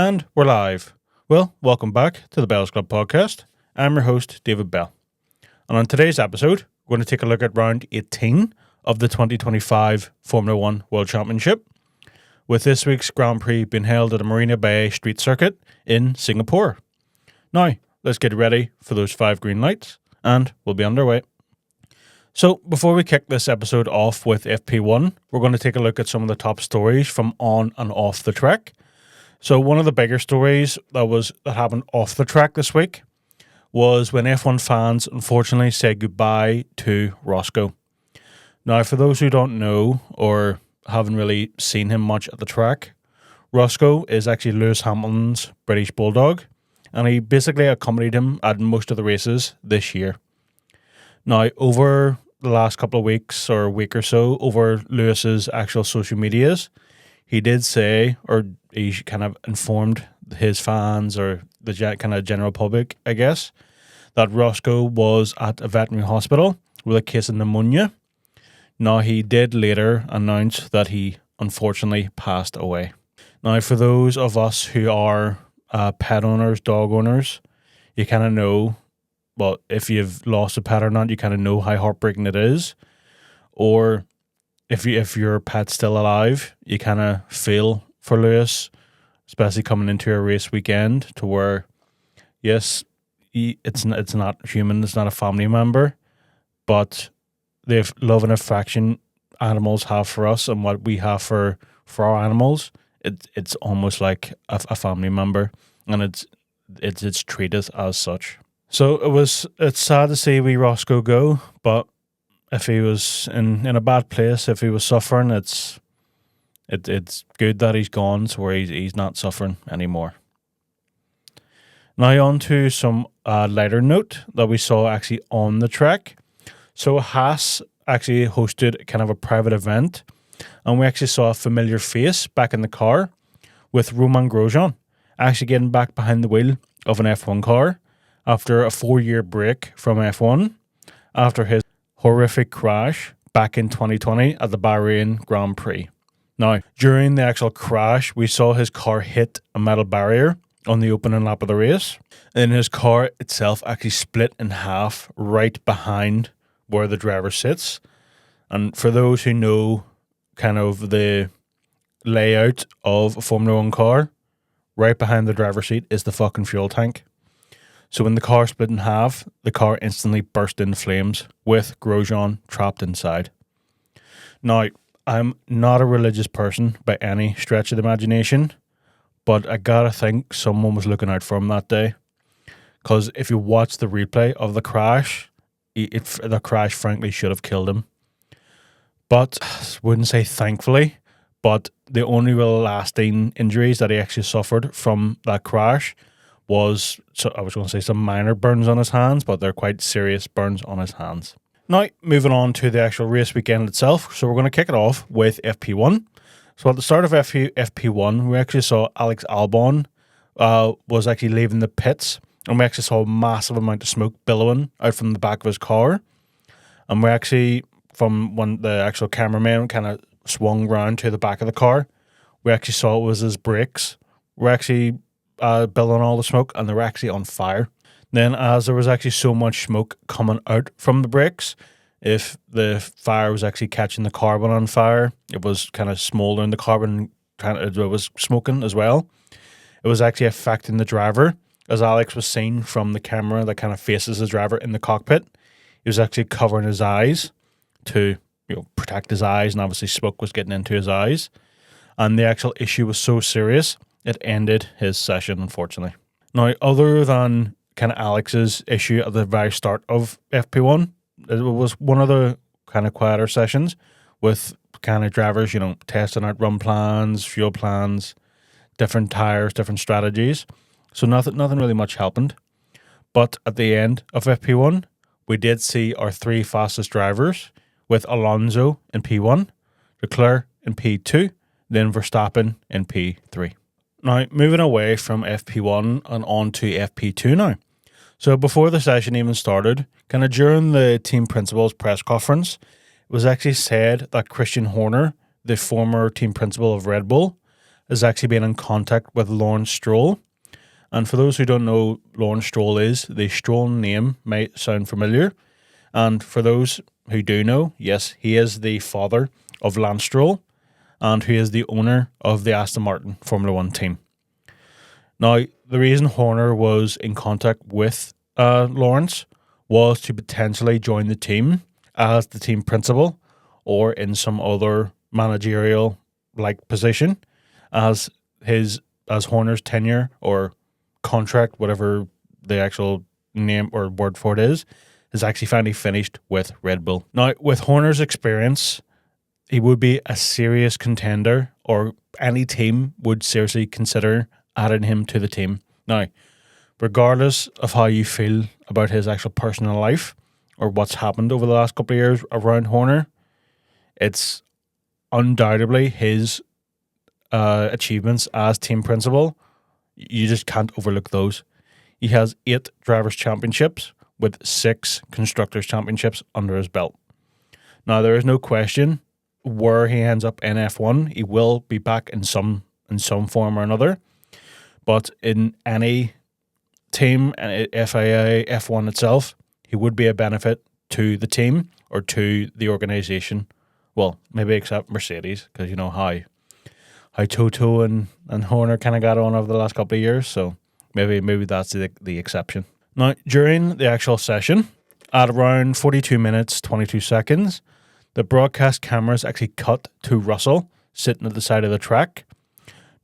And we're live. Well, welcome back to the Bells Club podcast. I'm your host, David Bell. And on today's episode, we're going to take a look at round 18 of the 2025 Formula One World Championship, with this week's Grand Prix being held at the Marina Bay street circuit in Singapore. Now, let's get ready for those 5 green lights, and we'll be underway. So, before we kick this episode off with FP1, we're going to take a look at some of the top stories from on and off the track. So, one of the bigger stories that happened off the track this week was when F1 fans unfortunately said goodbye to Roscoe. Now, for those who don't know or haven't really seen him much at the track, Roscoe is actually Lewis Hamilton's British bulldog, and he basically accompanied him at most of the races this year. Now, over the last couple of weeks or a week or so, over Lewis's actual social medias, he did say, or he kind of informed his fans or the kind of general public, I guess, that Roscoe was at a veterinary hospital with a case of pneumonia. Now, he did later announce that he unfortunately passed away. Now, for those of us who are pet owners, dog owners, you kind of know, well, if you've lost a pet or not, you kind of know how heartbreaking it is. Or if your pet's still alive, you kind of feel for Lewis, especially coming into a race weekend, to where, yes, it's not human, it's not a family member, but the love and affection animals have for us and what we have for our animals, it's almost like a family member, and it's treated as such. So it's sad to see wee Roscoe go, but if he was in a bad place, if he was suffering, it's good that he's gone to where he's not suffering anymore. Now on to some lighter note that we saw actually on the track. So Haas actually hosted kind of a private event, and we actually saw a familiar face back in the car with Romain Grosjean actually getting back behind the wheel of an F1 car after a 4-year break from F1 after his horrific crash back in 2020 at the Bahrain Grand Prix. Now, during the actual crash, we saw his car hit a metal barrier on the opening lap of the race, and his car itself actually split in half right behind where the driver sits. And for those who know kind of the layout of a Formula One car, right behind the driver's seat is the fucking fuel tank. So when the car split in half, the car instantly burst into flames with Grosjean trapped inside. Now, I'm not a religious person by any stretch of the imagination, but I gotta think someone was looking out for him that day. Because if you watch the replay of the crash, the crash frankly should have killed him. But, I wouldn't say thankfully, but the only real lasting injuries that he actually suffered from that crash was, so I was going to say some minor burns on his hands, but they're quite serious burns on his hands. Now, moving on to the actual race weekend itself. So we're going to kick it off with FP1. So at the start of FP1, we actually saw Alex Albon was actually leaving the pits, and we actually saw a massive amount of smoke billowing out from the back of his car. And we actually, from when the actual cameraman kind of swung round to the back of the car, we actually saw it was his brakes were actually billowing all the smoke, and they were actually on fire. Then, as there was actually so much smoke coming out from the brakes, if the fire was actually catching the carbon on fire, it was kind of smouldering the carbon, it was smoking as well. It was actually affecting the driver, as Alex was seen from the camera that kind of faces the driver in the cockpit. He was actually covering his eyes to protect his eyes, and obviously smoke was getting into his eyes. And the actual issue was so serious, it ended his session, unfortunately. Now, other than kind of Alex's issue at the very start of FP1, it was one of the kind of quieter sessions with kind of drivers, testing out run plans, fuel plans, different tires, different strategies. So nothing really much happened. But at the end of FP1, we did see our 3 fastest drivers, with Alonso in P1, Leclerc in P2, then Verstappen in P3. Now, moving away from FP1 and on to FP2 now. So before the session even started, kind of during the team principal's press conference, it was actually said that Christian Horner, the former team principal of Red Bull, has actually been in contact with Lawrence Stroll. And for those who don't know Lawrence Stroll is, the Stroll name might sound familiar. And for those who do know, yes, he is the father of Lance Stroll, and who is the owner of the Aston Martin Formula One team. Now, the reason Horner was in contact with Lawrence was to potentially join the team as the team principal or in some other managerial like position, as Horner's tenure or contract, whatever the actual name or word for it is actually finally finished with Red Bull. Now, with Horner's experience, he would be a serious contender, or any team would seriously consider adding him to the team. Now, regardless of how you feel about his actual personal life or what's happened over the last couple of years around Horner, it's undoubtedly his achievements as team principal. You just can't overlook those. He has 8 drivers' championships with 6 constructors' championships under his belt. Now, there is no question where he ends up in F1. He will be back in some form or another. But in any team, FIA, F1 itself, he would be a benefit to the team or to the organisation. Well, maybe except Mercedes, because you know how Toto and Horner kind of got on over the last couple of years. So maybe that's the exception. Now, during the actual session, at around 42 minutes, 22 seconds, the broadcast cameras actually cut to Russell sitting at the side of the track.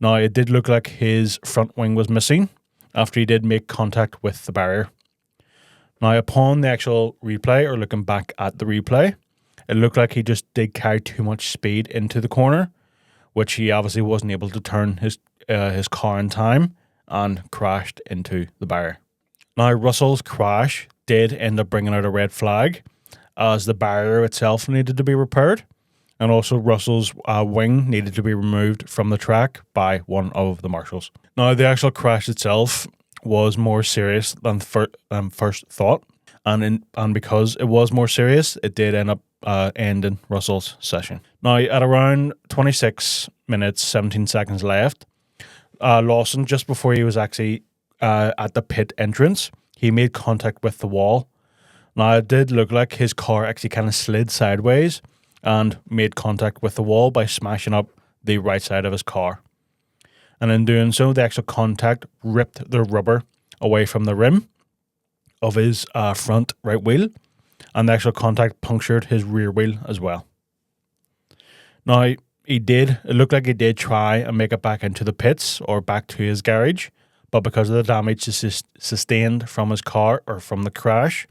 Now, it did look like his front wing was missing after he did make contact with the barrier. Now, upon the actual replay, or looking back at the replay, it looked like he just did carry too much speed into the corner, which he obviously wasn't able to turn his car in time and crashed into the barrier. Now, Russell's crash did end up bringing out a red flag, as the barrier itself needed to be repaired, and also Russell's wing needed to be removed from the track by one of the marshals. Now, the actual crash itself was more serious than first thought, and because it was more serious, it did end up ending Russell's session. Now, at around 26 minutes, 17 seconds left, Lawson, just before he was actually at the pit entrance, he made contact with the wall. Now, it did look like his car actually kind of slid sideways and made contact with the wall by smashing up the right side of his car. And in doing so, the actual contact ripped the rubber away from the rim of his front right wheel, and the actual contact punctured his rear wheel as well. Now, it looked like he did try and make it back into the pits or back to his garage, but because of the damage sustained from his car or from the crash,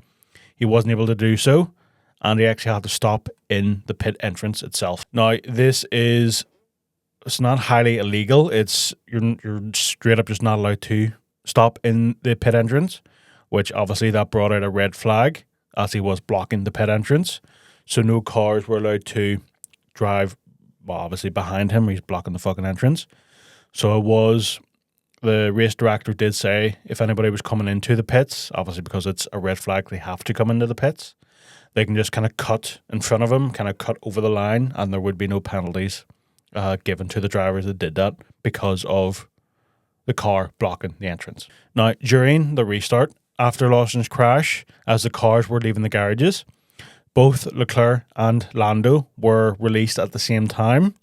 he wasn't able to do so, and he actually had to stop in the pit entrance itself. Now, it's not highly illegal. You're straight up just not allowed to stop in the pit entrance, which obviously that brought out a red flag as he was blocking the pit entrance. So no cars were allowed to drive, well, obviously behind him. He's blocking the fucking entrance. So the race director did say if anybody was coming into the pits, obviously because it's a red flag, they have to come into the pits. They can just kind of cut in front of him, kind of cut over the line, and there would be no penalties given to the drivers that did that because of the car blocking the entrance. Now, during the restart, after Lawson's crash, as the cars were leaving the garages, both Leclerc and Lando were released at the same time.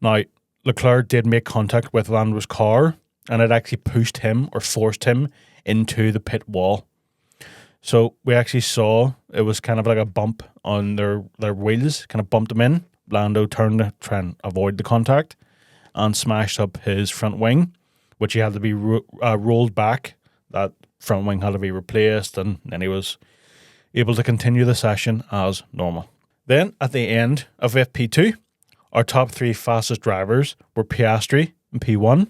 Now, Leclerc did make contact with Lando's car, and it actually pushed him or forced him into the pit wall. So we actually saw it was kind of like a bump on their wheels, kind of bumped them in. Lando turned to try and avoid the contact and smashed up his front wing, which he had to be rolled back. That front wing had to be replaced, and then he was able to continue the session as normal. Then at the end of FP2, our top 3 fastest drivers were Piastri in P1,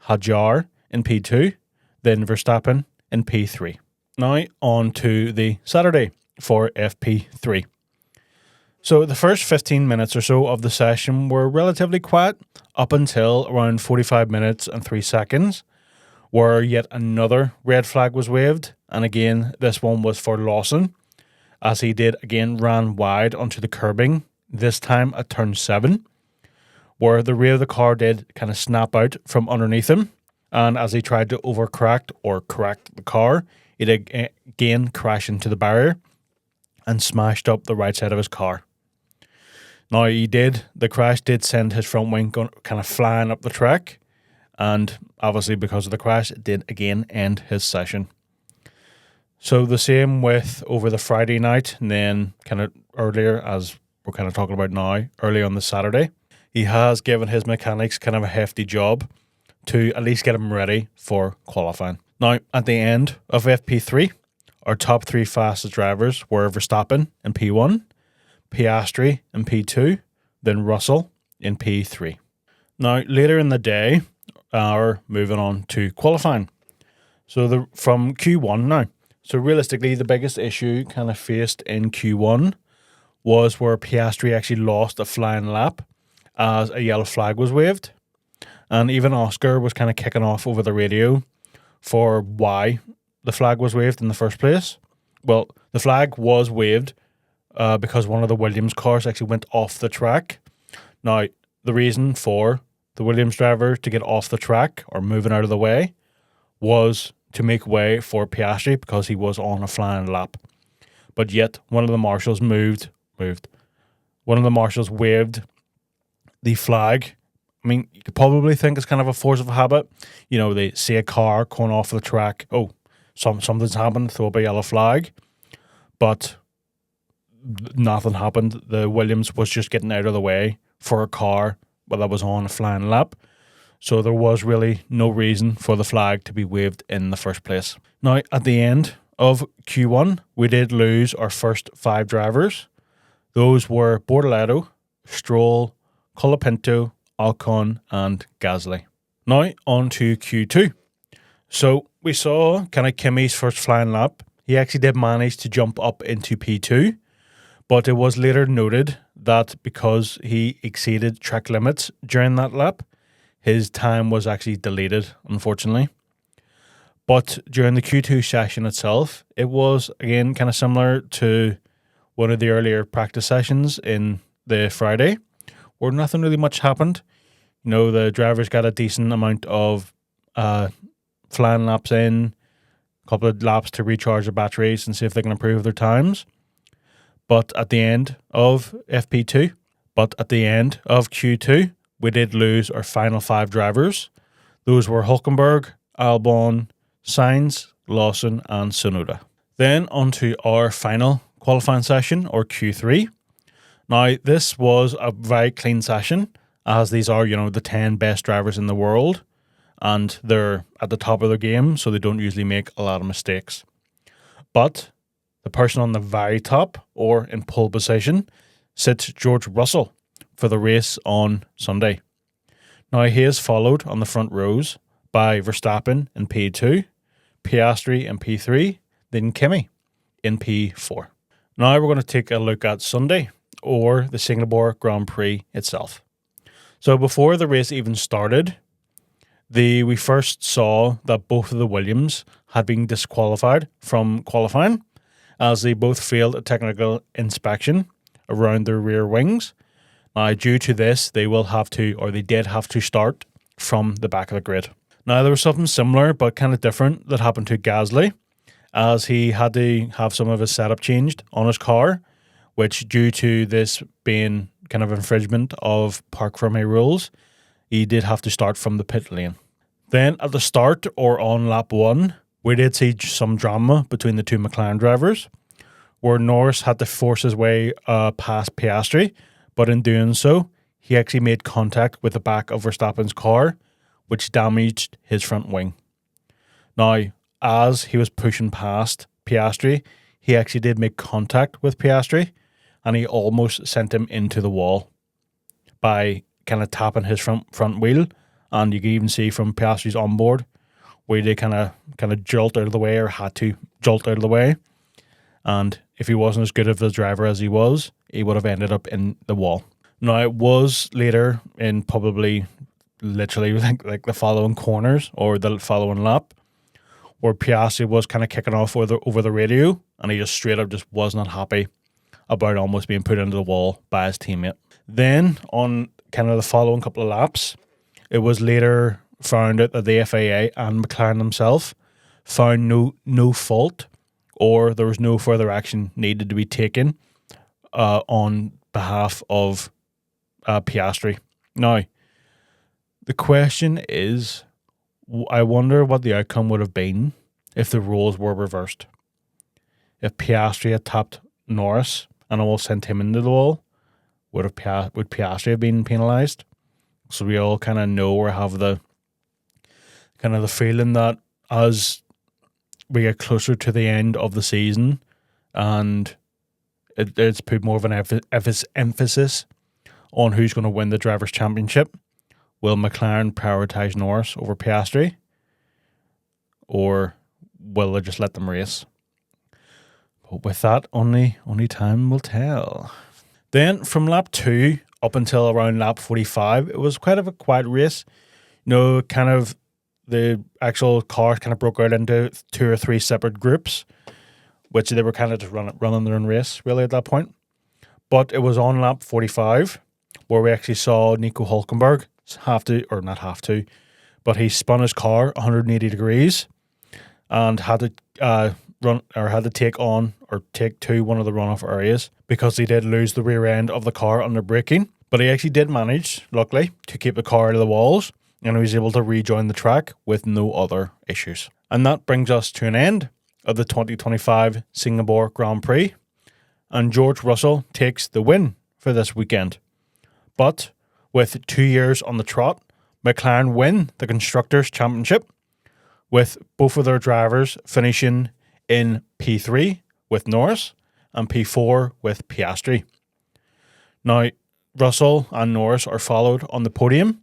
Hadjar in P2, then Verstappen in P3. Now on to the Saturday for FP3. So the first 15 minutes or so of the session were relatively quiet up until around 45 minutes and 3 seconds, where yet another red flag was waved, and again this one was for Lawson, as he did again ran wide onto the curbing, this time at turn 7, where the rear of the car did kind of snap out from underneath him. And as he tried to overcorrect or correct the car, it again crashed into the barrier and smashed up the right side of his car. Now, the crash did send his front wing kind of flying up the track. And obviously, because of the crash, it did again end his session. So the same with over the Friday night, and then kind of earlier, as we're kind of talking about now, early on the Saturday, he has given his mechanics kind of a hefty job to at least get him ready for qualifying. Now, at the end of FP3, our top 3 fastest drivers were Verstappen in P1, Piastri in P2, then Russell in P3. Now, later in the day, are moving on to qualifying. So from Q1 now. So realistically, the biggest issue kind of faced in Q1 was where Piastri actually lost a flying lap as a yellow flag was waved. And even Oscar was kind of kicking off over the radio for why the flag was waved in the first place. Well, the flag was waved because one of the Williams cars actually went off the track. Now, the reason for the Williams driver to get off the track or moving out of the way was to make way for Piastri because he was on a flying lap. But yet, one of the marshals One of the marshals waved the flag. I mean, you could probably think it's kind of a force of habit. You know, they see a car going off the track. Oh, something's happened. Throw up a yellow flag. But nothing happened. The Williams was just getting out of the way for a car that was on a flying lap. So there was really no reason for the flag to be waved in the first place. Now, at the end of Q1, we did lose our first 5 drivers. Those were Bortoleto, Stroll, Colapinto, Ocon, and Gasly. Now, on to Q2. So we saw kind of Kimi's first flying lap. He actually did manage to jump up into P2, but it was later noted that because he exceeded track limits during that lap, his time was actually deleted, unfortunately. But during the Q2 session itself, it was, again, kind of similar to one of the earlier practice sessions in the Friday, where nothing really much happened. You know, the drivers got a decent amount of flying laps in, a couple of laps to recharge their batteries and see if they can improve their times. But at the end of Q2, we did lose our final 5 drivers. Those were Hülkenberg, Albon, Sainz, Lawson, and Tsunoda. Then onto our final qualifying session, or Q3. Now, this was a very clean session, as these are, you know, the 10 best drivers in the world, and they're at the top of their game, so they don't usually make a lot of mistakes. But the person on the very top, or in pole position, sits George Russell for the race on Sunday. Now, he is followed on the front rows by Verstappen in P2, Piastri in P3, then Kimi in P4. Now we're going to take a look at Sunday, or the Singapore Grand Prix itself. So before the race even started, we first saw that both of the Williams had been disqualified from qualifying, as they both failed a technical inspection around their rear wings. Now, due to this, they did have to start from the back of the grid. Now, there was something similar but kind of different that happened to Gasly, as he had to have some of his setup changed on his car, which, due to this being kind of infringement of park firmway rules, he did have to start from the pit lane. Then at the start, or on lap 1, we did see some drama between the 2 McLaren drivers, where Norris had to force his way past Piastri, but in doing so, he actually made contact with the back of Verstappen's car, which damaged his front wing. Now, as he was pushing past Piastri, he actually did make contact with Piastri, and he almost sent him into the wall by kind of tapping his front wheel. And you can even see from Piastri's onboard where they kind of jolt out of the way, or had to jolt out of the way. And if he wasn't as good of a driver as he was, he would have ended up in the wall. Now, it was later in probably literally like the following corners, or the following lap, where Piastri was kind of kicking off over the radio, and he just straight up just was not happy about almost being put into the wall by his teammate. Then on kind of the following couple of laps, it was later found out that the FIA and McLaren himself found no fault, or there was no further action needed to be taken on behalf of Piastri. Now, the question is, I wonder what the outcome would have been if the roles were reversed. If Piastri had tapped Norris and all sent him into the wall, would Piastri have been penalised? So we all kind of know or have the kind of the feeling that as we get closer to the end of the season and it's put more of an emphasis on who's going to win the Drivers' Championship, will McLaren prioritise Norris over Piastri? Or will they just let them race? But with that, only time will tell. Then from lap 2 up until around lap 45, it was quite a quiet race. Kind of the actual cars kind of broke out into 2 or 3 separate groups, which they were kind of just running their own race really at that point. But it was on lap 45 where we actually saw Nico Hülkenberg but he spun his car 180 degrees and had to take to one of the runoff areas because he did lose the rear end of the car under braking. But he actually did manage, luckily, to keep the car out of the walls, and he was able to rejoin the track with no other issues. And that brings us to an end of the 2025 Singapore Grand Prix, and George Russell takes the win for this weekend. But with 2 years on the trot, McLaren win the Constructors' Championship, with both of their drivers finishing in P3 with Norris and P4 with Piastri. Now, Russell and Norris are followed on the podium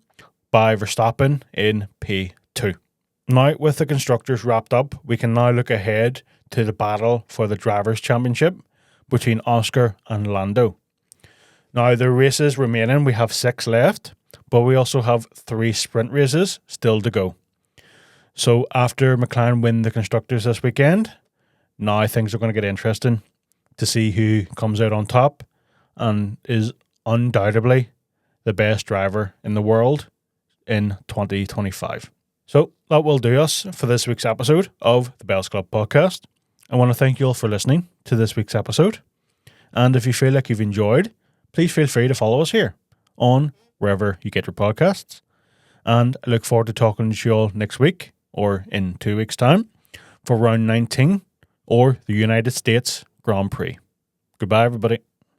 by Verstappen in P2. Now, with the Constructors wrapped up, we can now look ahead to the battle for the Drivers' Championship between Oscar and Lando. Now, the races remaining, we have 6 left, but we also have 3 sprint races still to go. So after McLaren win the Constructors this weekend, now things are going to get interesting to see who comes out on top and is undoubtedly the best driver in the world in 2025. So that will do us for this week's episode of the Bells Club podcast. I want to thank you all for listening to this week's episode. And if you feel like you've enjoyed, please feel free to follow us here on wherever you get your podcasts. And I look forward to talking to you all next week or in 2 weeks' time for round 19 or the United States Grand Prix. Goodbye, everybody.